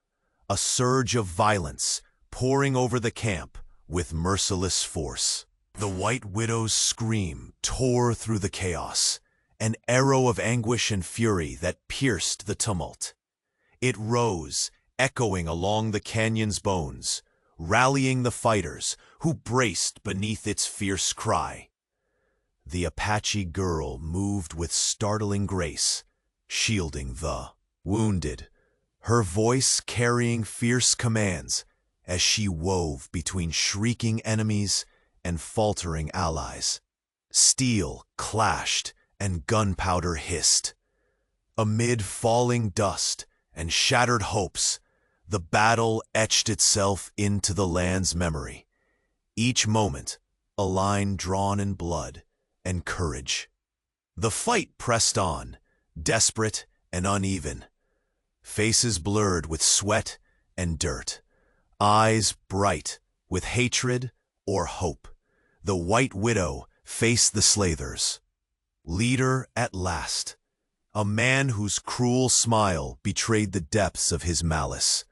a surge of violence pouring over the camp with merciless force. The White Widow's scream tore through the chaos, an arrow of anguish and fury that pierced the tumult. It rose, echoing along the canyon's bones, rallying the fighters who braced beneath its fierce cry. The Apache girl moved with startling grace, shielding the wounded, her voice carrying fierce commands as she wove between shrieking enemies and faltering allies. Steel clashed and gunpowder hissed. Amid falling dust and shattered hopes, the battle etched itself into the land's memory. Each moment, a line drawn in blood and courage. The fight pressed on, desperate and uneven. Faces blurred with sweat and dirt. Eyes bright with hatred or hope. The White Widow faced the Slathers. Leader at last. A man whose cruel smile betrayed the depths of his malice.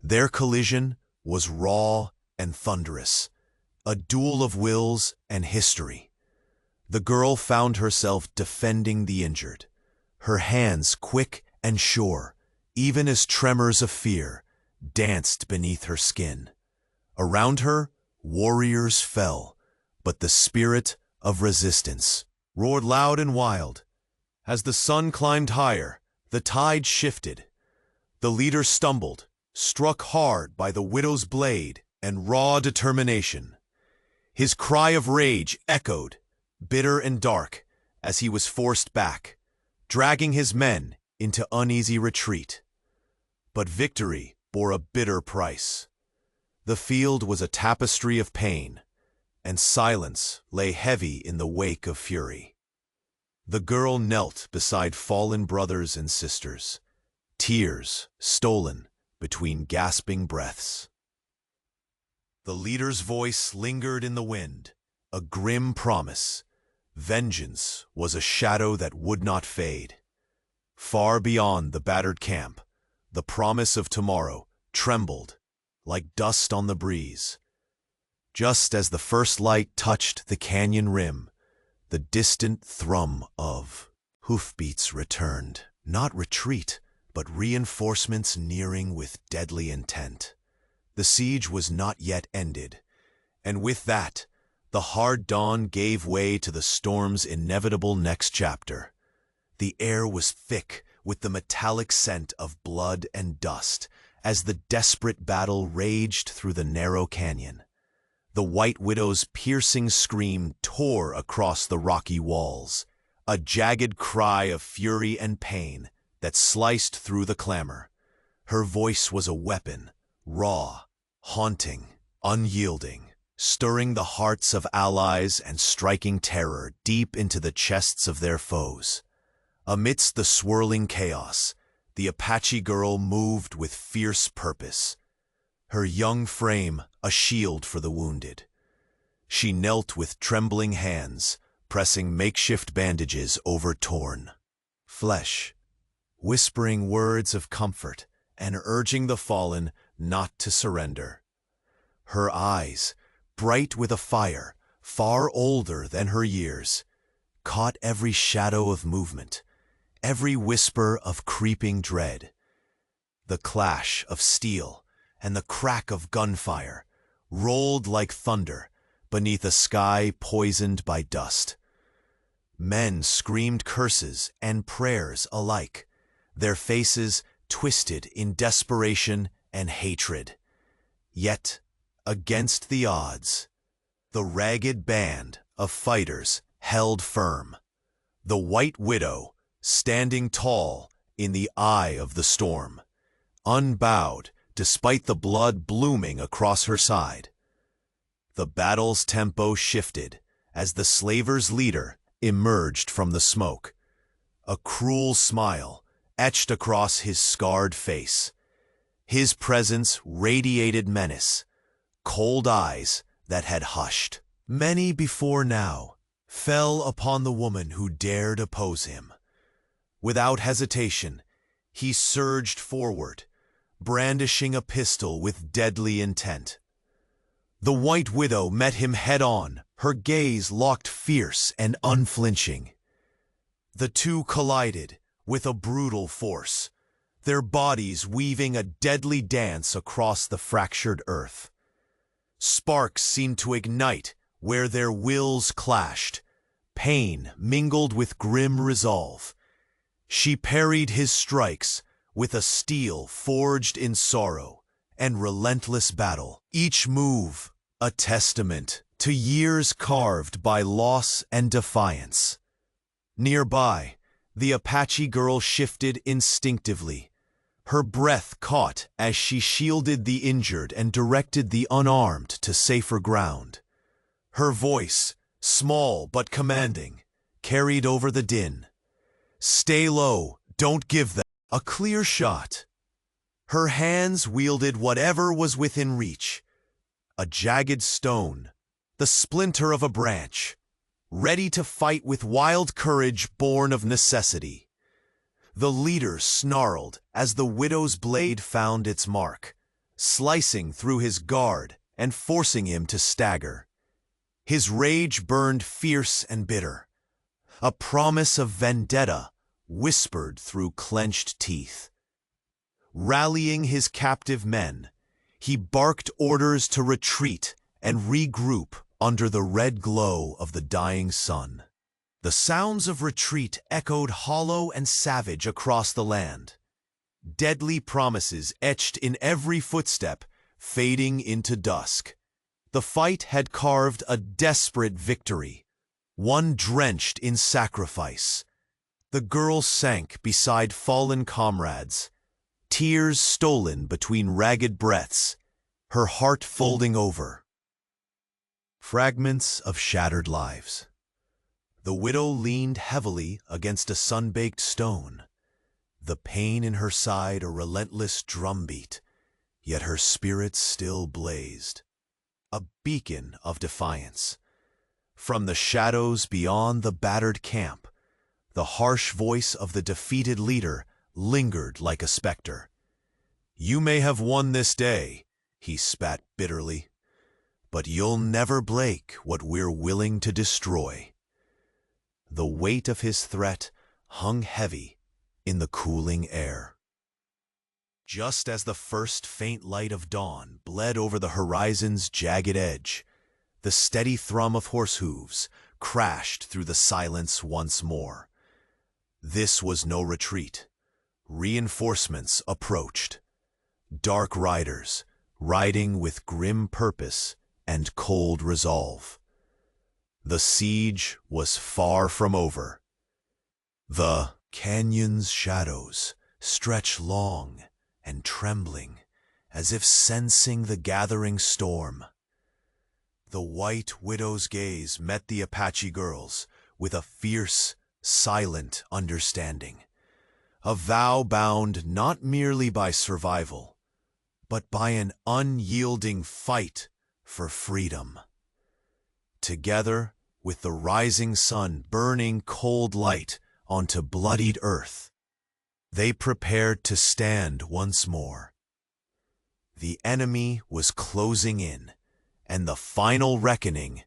Their collision was raw and thunderous, a duel of wills and history. The girl found herself defending the injured, her hands quick and sure, even as tremors of fear danced beneath her skin. Around her, warriors fell, but the spirit of resistance roared loud and wild. As the sun climbed higher, the tide shifted. The leader stumbled, struck hard by the widow's blade and raw determination. His cry of rage echoed, bitter and dark, as he was forced back, dragging his men into uneasy retreat. But victory bore a bitter price. The field was a tapestry of pain, and silence lay heavy in the wake of fury. The girl knelt beside fallen brothers and sisters, tears stolen between gasping breaths. The leader's voice lingered in the wind, a grim promise. Vengeance was a shadow that would not fade. Far beyond the battered camp, the promise of tomorrow trembled like dust on the breeze. Just as the first light touched the canyon rim, the distant thrum of hoofbeats returned, not retreat, but reinforcements nearing with deadly intent. The siege was not yet ended, and with that, the hard dawn gave way to the storm's inevitable next chapter. The air was thick with the metallic scent of blood and dust as the desperate battle raged through the narrow canyon. The White Widow's piercing scream tore across the rocky walls, a jagged cry of fury and pain that sliced through the clamor. Her voice was a weapon, raw, haunting, unyielding, stirring the hearts of allies and striking terror deep into the chests of their foes. Amidst the swirling chaos, the Apache girl moved with fierce purpose, her young frame a shield for the wounded. She knelt with trembling hands, pressing makeshift bandages over torn flesh, whispering words of comfort and urging the fallen not to surrender. Her eyes, bright with a fire far older than her years, caught every shadow of movement, every whisper of creeping dread. The clash of steel and the crack of gunfire rolled like thunder beneath a sky poisoned by dust. Men screamed curses and prayers alike, their faces twisted in desperation and hatred. Yet, against the odds, the ragged band of fighters held firm, the White Widow standing tall in the eye of the storm, unbowed despite the blood blooming across her side. The battle's tempo shifted as the slavers' leader emerged from the smoke, a cruel smile etched across his scarred face. His presence radiated menace, cold eyes that had hushed. Many before now fell upon the woman who dared oppose him. Without hesitation, he surged forward, brandishing a pistol with deadly intent. The White Widow met him head-on, her gaze locked fierce and unflinching. The two collided with a brutal force, their bodies weaving a deadly dance across the fractured earth. Sparks seemed to ignite where their wills clashed, pain mingled with grim resolve. She parried his strikes with a steel forged in sorrow and relentless battle, each move a testament to years carved by loss and defiance. Nearby, the Apache girl shifted instinctively, her breath caught as she shielded the injured and directed the unarmed to safer ground. Her voice, small but commanding, carried over the din. "Stay low, don't give them a clear shot." Her hands wielded whatever was within reach, a jagged stone, the splinter of a branch, ready to fight with wild courage born of necessity. The leader snarled as the widow's blade found its mark, slicing through his guard and forcing him to stagger. His rage burned fierce and bitter, a promise of vendetta whispered through clenched teeth. Rallying his captive men, he barked orders to retreat and regroup under the red glow of the dying sun. The sounds of retreat echoed hollow and savage across the land, deadly promises etched in every footstep, fading into dusk. The fight had carved a desperate victory, one drenched in sacrifice. The girl sank beside fallen comrades, tears stolen between ragged breaths, her heart folding over. Fragments of shattered lives. The widow leaned heavily against a sun-baked stone, the pain in her side a relentless drumbeat, yet her spirit still blazed, a beacon of defiance. From the shadows beyond the battered camp, the harsh voice of the defeated leader lingered like a specter. "You may have won this day," he spat bitterly, "but you'll never break what we're willing to destroy." The weight of his threat hung heavy in the cooling air. Just as the first faint light of dawn bled over the horizon's jagged edge, the steady thrum of horse hooves crashed through the silence once more. This was no retreat. Reinforcements approached. Dark riders, riding with grim purpose and cold resolve. The siege was far from over. The canyon's shadows stretched long and trembling, as if sensing the gathering storm. The White Widow's gaze met the Apache girl's with a fierce, silent understanding, a vow bound not merely by survival, but by an unyielding fight for freedom. Together, with the rising sun burning cold light onto bloodied earth, they prepared to stand once more. The enemy was closing in, and the final reckoning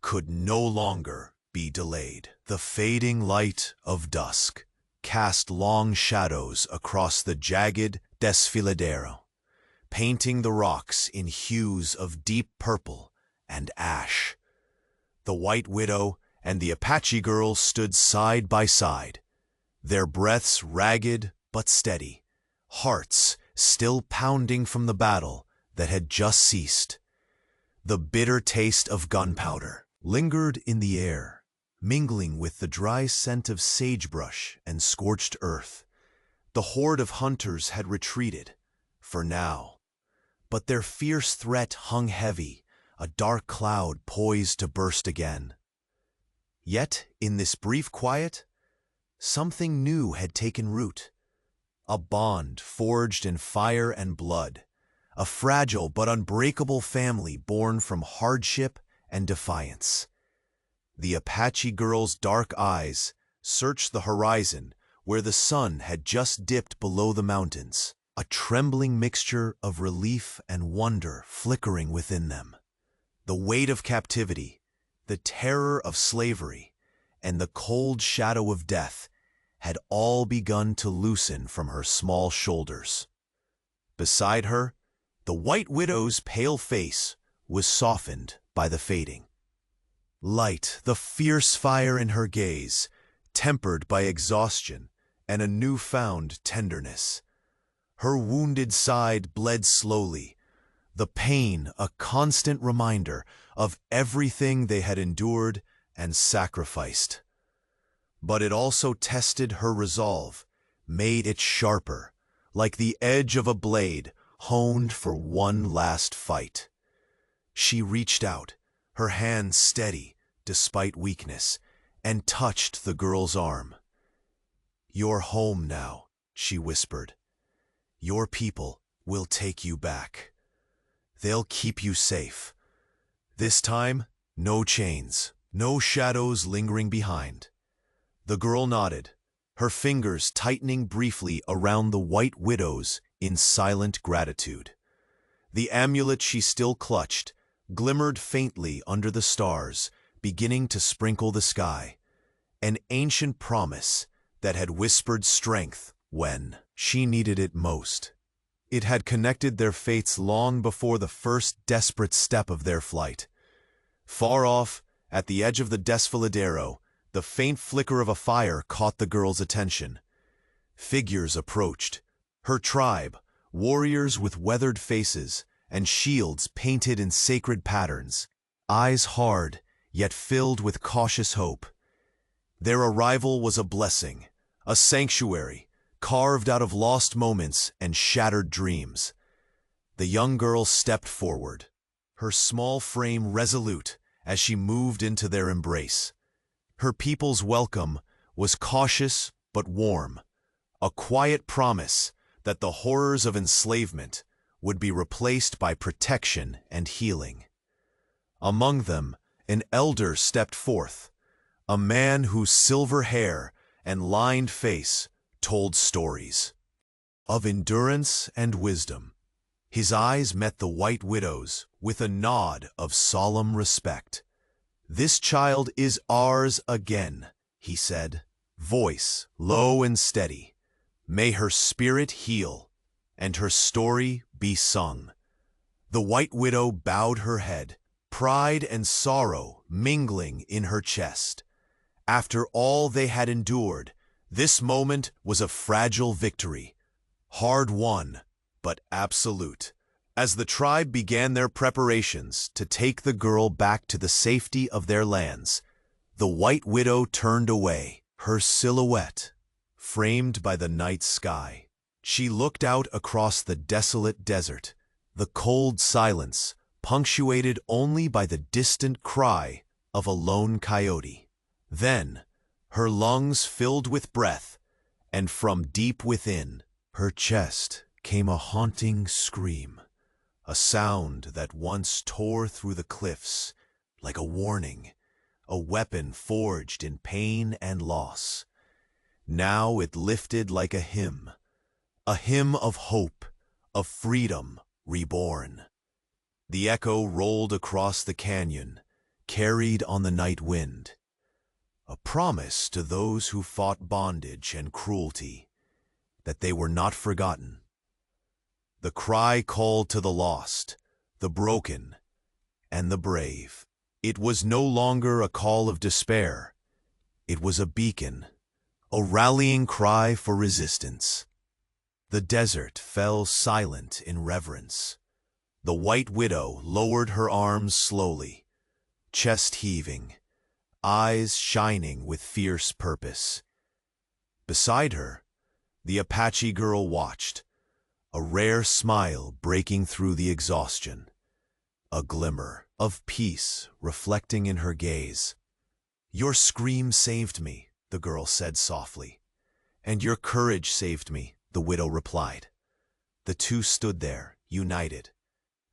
could no longer be delayed. The fading light of dusk cast long shadows across the jagged desfiladero, painting the rocks in hues of deep purple and ash. The White Widow and the Apache girl stood side by side, their breaths ragged but steady, hearts still pounding from the battle that had just ceased. The bitter taste of gunpowder lingered in the air, mingling with the dry scent of sagebrush and scorched earth. The horde of hunters had retreated, for now, but their fierce threat hung heavy, a dark cloud poised to burst again. Yet, in this brief quiet, something new had taken root. A bond forged in fire and blood, a fragile but unbreakable family born from hardship and defiance. The Apache girl's dark eyes searched the horizon where the sun had just dipped below the mountains, a trembling mixture of relief and wonder flickering within them. The weight of captivity, the terror of slavery, and the cold shadow of death had all begun to loosen from her small shoulders. Beside her, the White Widow's pale face was softened by the fading. Light, the fierce fire in her gaze, tempered by exhaustion and a newfound tenderness. Her wounded side bled slowly, the pain a constant reminder of everything they had endured and sacrificed. But it also tested her resolve, made it sharper, like the edge of a blade honed for one last fight. She reached out, her hand steady despite weakness, and touched the girl's arm. "You're home now," she whispered. "Your people will take you back. They'll keep you safe. This time, no chains, no shadows lingering behind." The girl nodded, her fingers tightening briefly around the White Widow's in silent gratitude. The amulet she still clutched glimmered faintly under the stars, beginning to sprinkle the sky. An ancient promise that had whispered strength when she needed it most. It had connected their fates long before the first desperate step of their flight. Far off, at the edge of the desfiladero, the faint flicker of a fire caught the girl's attention. Figures approached. Her tribe, warriors with weathered faces and shields painted in sacred patterns, eyes hard, yet filled with cautious hope. Their arrival was a blessing, a sanctuary, carved out of lost moments and shattered dreams. The young girl stepped forward, her small frame resolute as she moved into their embrace. Her people's welcome was cautious but warm, a quiet promise that the horrors of enslavement would be replaced by protection and healing. Among them, an elder stepped forth, a man whose silver hair and lined face told stories of endurance and wisdom. His eyes met the White Widow's with a nod of solemn respect. "This child is ours again," he said, voice low and steady. "May her spirit heal, and her story be sung." The White Widow bowed her head, pride and sorrow mingling in her chest. After all they had endured, this moment was a fragile victory, hard won, but absolute. As the tribe began their preparations to take the girl back to the safety of their lands, the White Widow turned away, her silhouette framed by the night sky. She looked out across the desolate desert, the cold silence punctuated only by the distant cry of a lone coyote. Then, her lungs filled with breath, and from deep within her chest came a haunting scream, a sound that once tore through the cliffs like a warning, a weapon forged in pain and loss. Now it lifted like a hymn of hope, of freedom reborn. The echo rolled across the canyon, carried on the night wind, a promise to those who fought bondage and cruelty, that they were not forgotten. The cry called to the lost, the broken, and the brave. It was no longer a call of despair. It was a beacon, a rallying cry for resistance. The desert fell silent in reverence. The White Widow lowered her arms slowly, chest heaving, eyes shining with fierce purpose. Beside her, the Apache girl watched, a rare smile breaking through the exhaustion, a glimmer of peace reflecting in her gaze. "Your scream saved me," the girl said softly. "And your courage saved me," the widow replied. The two stood there, united,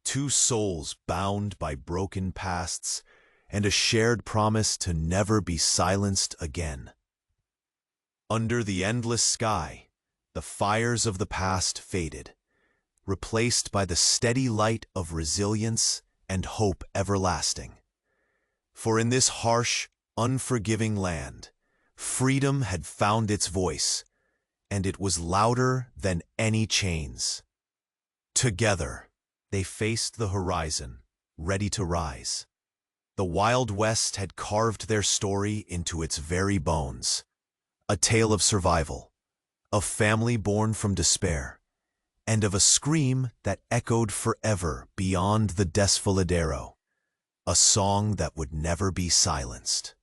two souls bound by broken pasts and a shared promise to never be silenced again. Under the endless sky, the fires of the past faded, replaced by the steady light of resilience and hope everlasting. For in this harsh, unforgiving land, freedom had found its voice, and it was louder than any chains. Together, they faced the horizon, ready to rise. The Wild West had carved their story into its very bones. A tale of survival, of family born from despair, and of a scream that echoed forever beyond the desfiladero, a song that would never be silenced.